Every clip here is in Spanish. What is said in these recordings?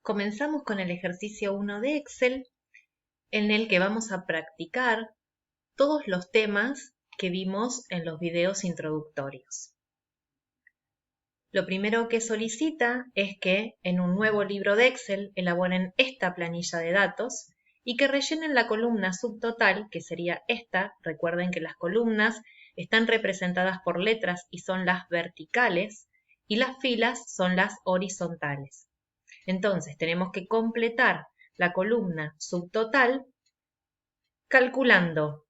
Comenzamos con el ejercicio 1 de Excel, en el que vamos a practicar todos los temas que vimos en los videos introductorios. Lo primero que solicita es que en un nuevo libro de Excel elaboren esta planilla de datos y que rellenen la columna subtotal, que sería esta. Recuerden que las columnas están representadas por letras y son las verticales, y las filas son las horizontales. Entonces tenemos que completar la columna subtotal calculando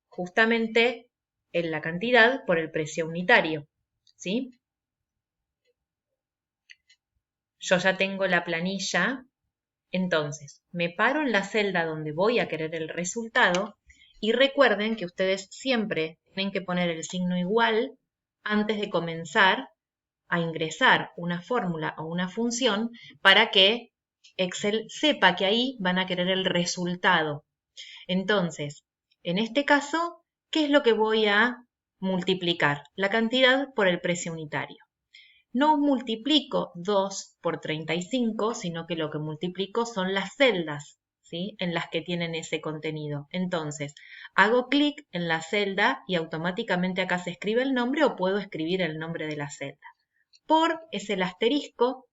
justamente la cantidad por el precio unitario, ¿sí? Yo ya tengo la planilla, entonces me paro en la celda donde voy a querer el resultado y recuerden que ustedes siempre tienen que poner el signo igual antes de comenzar a ingresar una fórmula o una función para que Excel sepa que ahí van a querer el resultado. Entonces, en este caso, ¿qué es lo que voy a multiplicar? La cantidad por el precio unitario. No multiplico 2 por 35, sino que lo que multiplico son las celdas, ¿sí?, en las que tienen ese contenido. Entonces, hago clic en la celda y automáticamente acá se escribe el nombre o puedo escribir el nombre de la celda. Por es el asterisco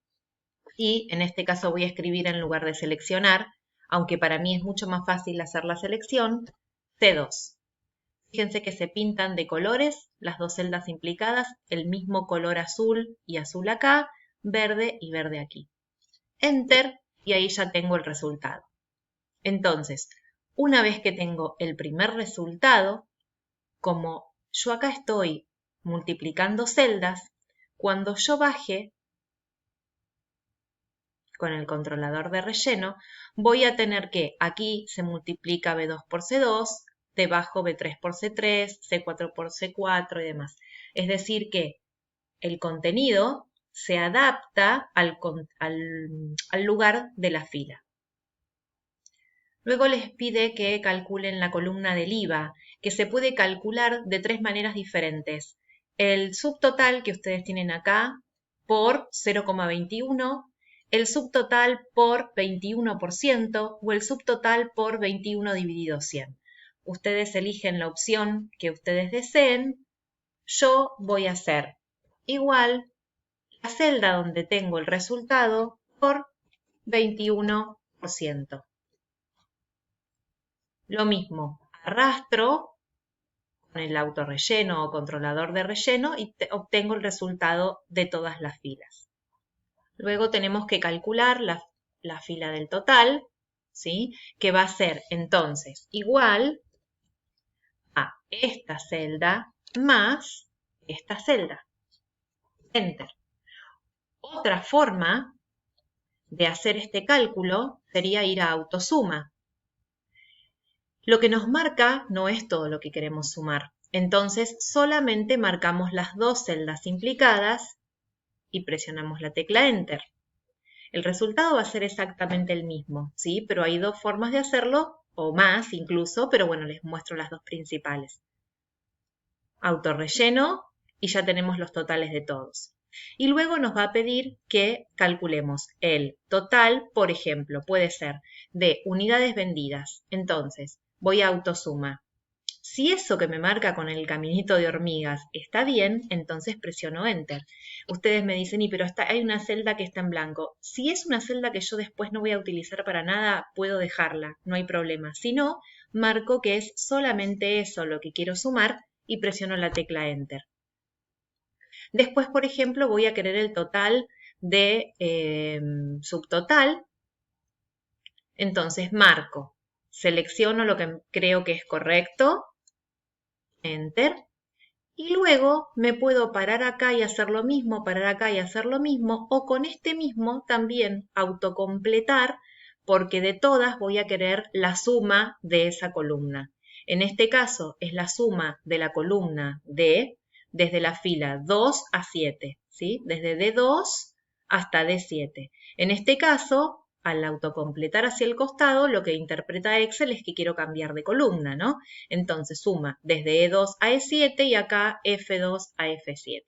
y en este caso voy a escribir en lugar de seleccionar, aunque para mí es mucho más fácil hacer la selección, C2. Fíjense que se pintan de colores las dos celdas implicadas, el mismo color azul y azul acá, verde y verde aquí. Enter y ahí ya tengo el resultado. Entonces, una vez que tengo el primer resultado, como yo acá estoy multiplicando celdas, cuando yo baje con el controlador de relleno, voy a tener que aquí se multiplica B2 por C2, debajo B3 por C3, C4 por C4 y demás. Es decir que el contenido se adapta al lugar de la fila. Luego les pide que calculen la columna del IVA, que se puede calcular de tres maneras diferentes. El subtotal que ustedes tienen acá por 0,21, el subtotal por 21% o el subtotal por 21 dividido 100. Ustedes eligen la opción que ustedes deseen. Yo voy a hacer igual la celda donde tengo el resultado por 21%. Lo mismo, arrastro con el autorrelleno o controlador de relleno y obtengo el resultado de todas las filas. Luego tenemos que calcular la fila del total, ¿sí?, que va a ser entonces igual a esta celda más esta celda. Enter. Otra forma de hacer este cálculo sería ir a autosuma. Lo que nos marca no es todo lo que queremos sumar. Entonces solamente marcamos las dos celdas implicadas y presionamos la tecla Enter. El resultado va a ser exactamente el mismo, ¿sí? Pero hay dos formas de hacerlo, o más incluso, pero bueno, les muestro las dos principales. Autorrelleno y ya tenemos los totales de todos. Y luego nos va a pedir que calculemos el total, por ejemplo, puede ser de unidades vendidas. Entonces, voy a autosuma. Si eso que me marca con el caminito de hormigas está bien, entonces presiono Enter. Ustedes me dicen, pero hay una celda que está en blanco. Si es una celda que yo después no voy a utilizar para nada, puedo dejarla, no hay problema. Si no, marco que es solamente eso lo que quiero sumar y presiono la tecla Enter. Después, por ejemplo, voy a querer el total de subtotal. Entonces marco, selecciono lo que creo que es correcto, Enter, y luego me puedo parar acá y hacer lo mismo, parar acá y hacer lo mismo, o con este mismo también autocompletar, porque de todas voy a querer la suma de esa columna. En este caso es la suma de la columna D desde la fila 2 a 7, ¿sí? Desde D2 hasta D7. En este caso, al autocompletar hacia el costado, lo que interpreta Excel es que quiero cambiar de columna, ¿no? Entonces suma desde E2 a E7 y acá F2 a F7.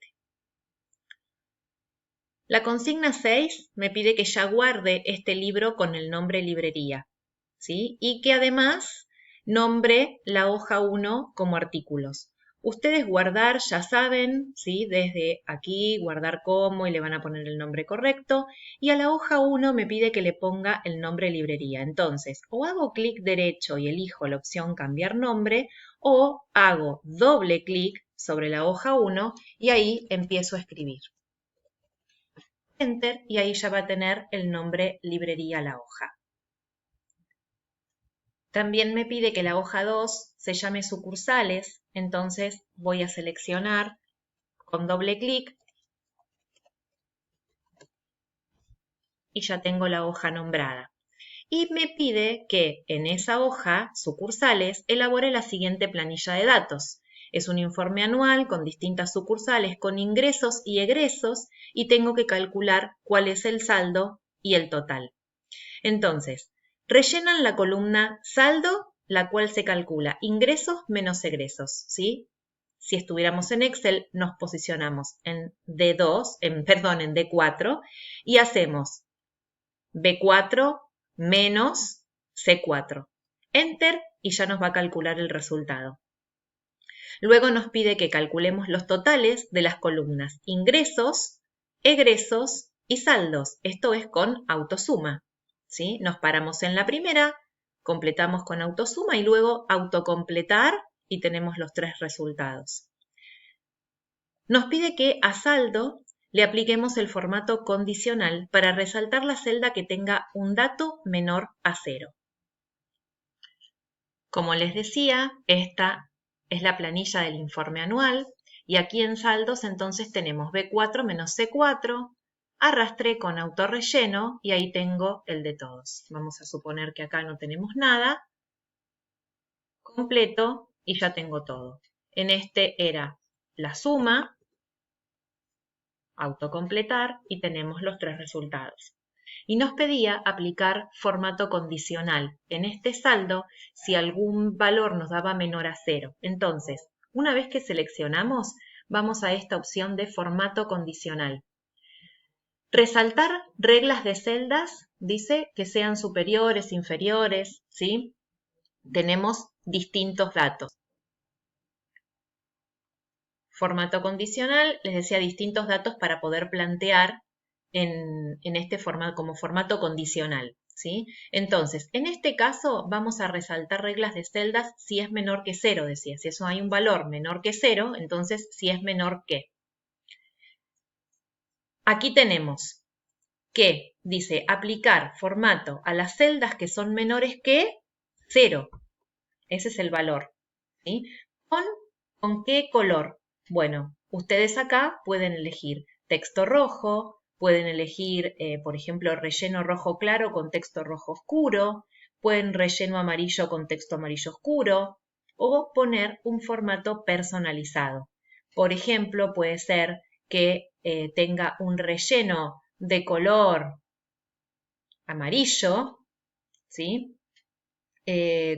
La consigna 6 me pide que ya guarde este libro con el nombre librería, ¿sí? Y que además nombre la hoja 1 como artículos. Ustedes guardar ya saben, ¿sí? Desde aquí guardar como y le van a poner el nombre correcto. Y a la hoja 1 me pide que le ponga el nombre librería. Entonces, o hago clic derecho y elijo la opción cambiar nombre, o hago doble clic sobre la hoja 1 y ahí empiezo a escribir. Enter y ahí ya va a tener el nombre librería la hoja. También me pide que la hoja 2 se llame sucursales, entonces voy a seleccionar con doble clic y ya tengo la hoja nombrada. Y me pide que en esa hoja, sucursales, elabore la siguiente planilla de datos. Es un informe anual con distintas sucursales, con ingresos y egresos, y tengo que calcular cuál es el saldo y el total. Entonces, rellenan la columna saldo, la cual se calcula ingresos menos egresos, ¿sí? Si estuviéramos en Excel, nos posicionamos en D2, en D4, y hacemos B4 menos C4. Enter y ya nos va a calcular el resultado. Luego nos pide que calculemos los totales de las columnas ingresos, egresos y saldos. Esto es con autosuma, ¿sí? Nos paramos en la primera, completamos con autosuma y luego autocompletar y tenemos los tres resultados. Nos pide que a saldo le apliquemos el formato condicional para resaltar la celda que tenga un dato menor a 0. Como les decía, esta es la planilla del informe anual y aquí en saldos entonces tenemos B4 menos C4, arrastré con autorrelleno y ahí tengo el de todos. Vamos a suponer que acá no tenemos nada, completo y ya tengo todo. En este era la suma, autocompletar y tenemos los tres resultados. Y nos pedía aplicar formato condicional en este saldo si algún valor nos daba menor a 0. Entonces, una vez que seleccionamos, vamos a esta opción de formato condicional. Resaltar reglas de celdas, dice que sean superiores, inferiores, ¿sí? Tenemos distintos datos. Formato condicional, les decía distintos datos para poder plantear en este formato como formato condicional, ¿sí? Entonces, en este caso vamos a resaltar reglas de celdas si es menor que 0, decía. Si eso hay un valor menor que 0, entonces si es menor que. Aquí tenemos que dice aplicar formato a las celdas que son menores que 0. Ese es el valor, ¿sí? ¿Con qué color? Bueno, ustedes acá pueden elegir texto rojo, pueden elegir, por ejemplo, relleno rojo claro con texto rojo oscuro, pueden relleno amarillo con texto amarillo oscuro, o poner un formato personalizado. Por ejemplo, puede ser que tenga un relleno de color amarillo, ¿sí?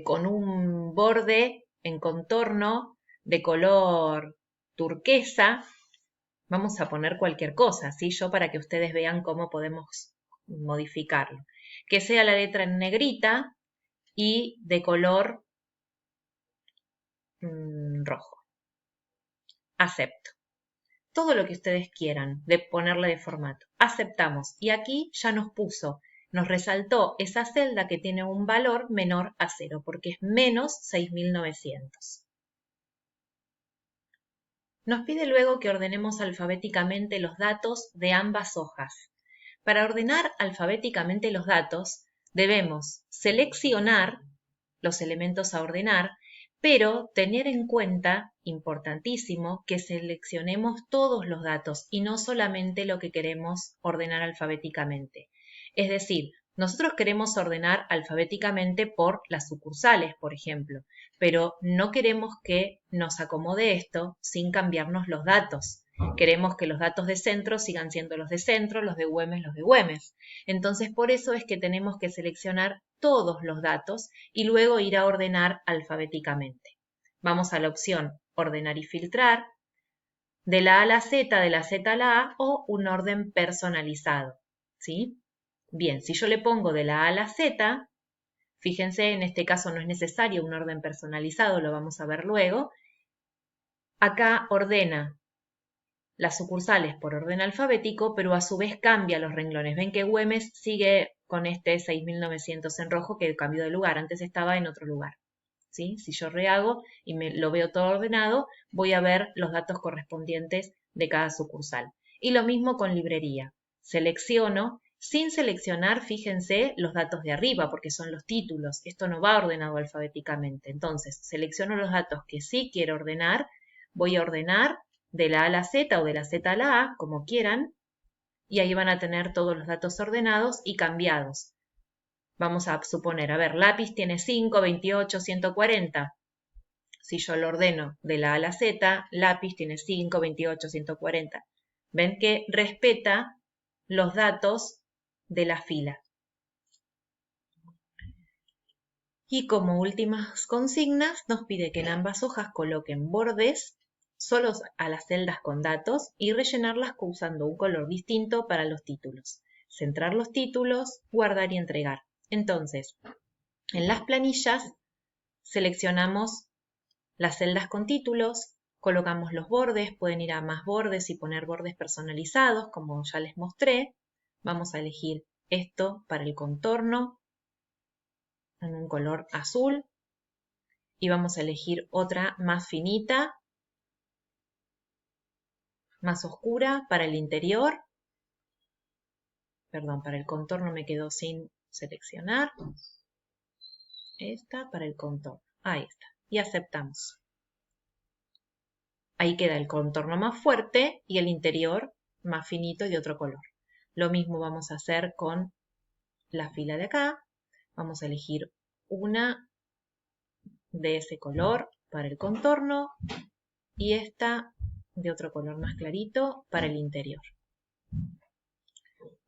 Con un borde en contorno de color turquesa. Vamos a poner cualquier cosa, ¿sí? Yo para que ustedes vean cómo podemos modificarlo. Que sea la letra en negrita y de color rojo. Acepto. Todo lo que ustedes quieran de ponerle de formato. Aceptamos. Y aquí ya nos puso, nos resaltó esa celda que tiene un valor menor a 0, porque es menos 6.900. Nos pide luego que ordenemos alfabéticamente los datos de ambas hojas. Para ordenar alfabéticamente los datos, debemos seleccionar los elementos a ordenar, pero tener en cuenta, importantísimo, que seleccionemos todos los datos y no solamente lo que queremos ordenar alfabéticamente. Es decir, nosotros queremos ordenar alfabéticamente por las sucursales, por ejemplo, pero no queremos que nos acomode esto sin cambiarnos los datos. Queremos que los datos de centro sigan siendo los de centro, los de Güemes, los de Güemes. Entonces, por eso es que tenemos que seleccionar todos los datos y luego ir a ordenar alfabéticamente. Vamos a la opción ordenar y filtrar. de la A a la Z, de la Z a la A o un orden personalizado, ¿sí? Bien, si yo le pongo de la A a la Z, fíjense, en este caso no es necesario un orden personalizado, lo vamos a ver luego. Acá ordena las sucursales por orden alfabético, pero a su vez cambia los renglones. Ven que Güemes sigue con este 6900 en rojo que cambió de lugar, antes estaba en otro lugar. ¿Sí? Si yo rehago y lo veo todo ordenado, voy a ver los datos correspondientes de cada sucursal. Y lo mismo con librería. Selecciono, sin seleccionar, fíjense, los datos de arriba, porque son los títulos. Esto no va ordenado alfabéticamente. Entonces, selecciono los datos que sí quiero ordenar. Voy a ordenar de la A a la Z o de la Z a la A, como quieran, y ahí van a tener todos los datos ordenados y cambiados. Vamos a suponer, a ver, lápiz tiene 5, 28, 140. Si yo lo ordeno de la A a la Z, lápiz tiene 5, 28, 140. Ven que respeta los datos de la fila. Y como últimas consignas, nos pide que en ambas hojas coloquen bordes solos a las celdas con datos y rellenarlas usando un color distinto para los títulos. Centrar los títulos, guardar y entregar. Entonces, en las planillas seleccionamos las celdas con títulos, colocamos los bordes, pueden ir a más bordes y poner bordes personalizados, como ya les mostré. Vamos a elegir esto para el contorno en un color azul y vamos a elegir otra más finita, más oscura para el interior. Perdón, para el contorno me quedó sin seleccionar. Esta para el contorno. Ahí está. Y aceptamos. Ahí queda el contorno más fuerte y el interior más finito y de otro color. Lo mismo vamos a hacer con la fila de acá. Vamos a elegir una de ese color para el contorno y esta de otro color más clarito para el interior.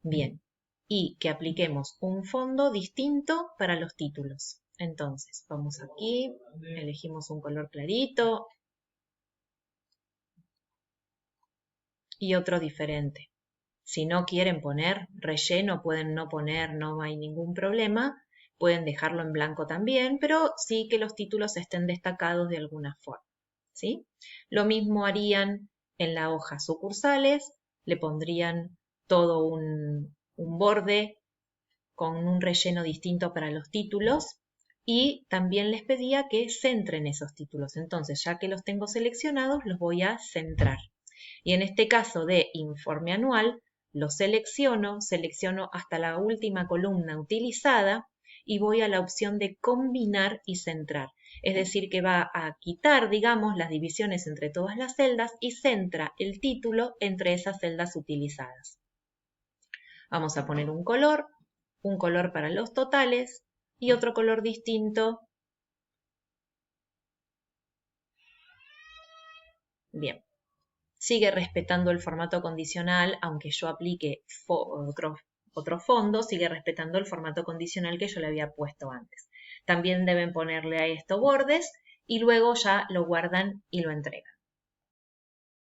Bien, y que apliquemos un fondo distinto para los títulos. Entonces, vamos aquí, elegimos un color clarito y otro diferente. Si no quieren poner relleno, pueden no poner, no hay ningún problema. Pueden dejarlo en blanco también, pero sí que los títulos estén destacados de alguna forma, ¿sí? Lo mismo harían en la hoja sucursales, le pondrían todo un borde con un relleno distinto para los títulos y también les pedía que centren esos títulos. Entonces, ya que los tengo seleccionados, los voy a centrar. Y en este caso de informe anual, lo selecciono hasta la última columna utilizada y voy a la opción de combinar y centrar. Es decir, que va a quitar, digamos, las divisiones entre todas las celdas y centra el título entre esas celdas utilizadas. Vamos a poner un color para los totales y otro color distinto. Bien. Sigue respetando el formato condicional, aunque yo aplique otro fondo, sigue respetando el formato condicional que yo le había puesto antes. También deben ponerle a esto bordes y luego ya lo guardan y lo entregan.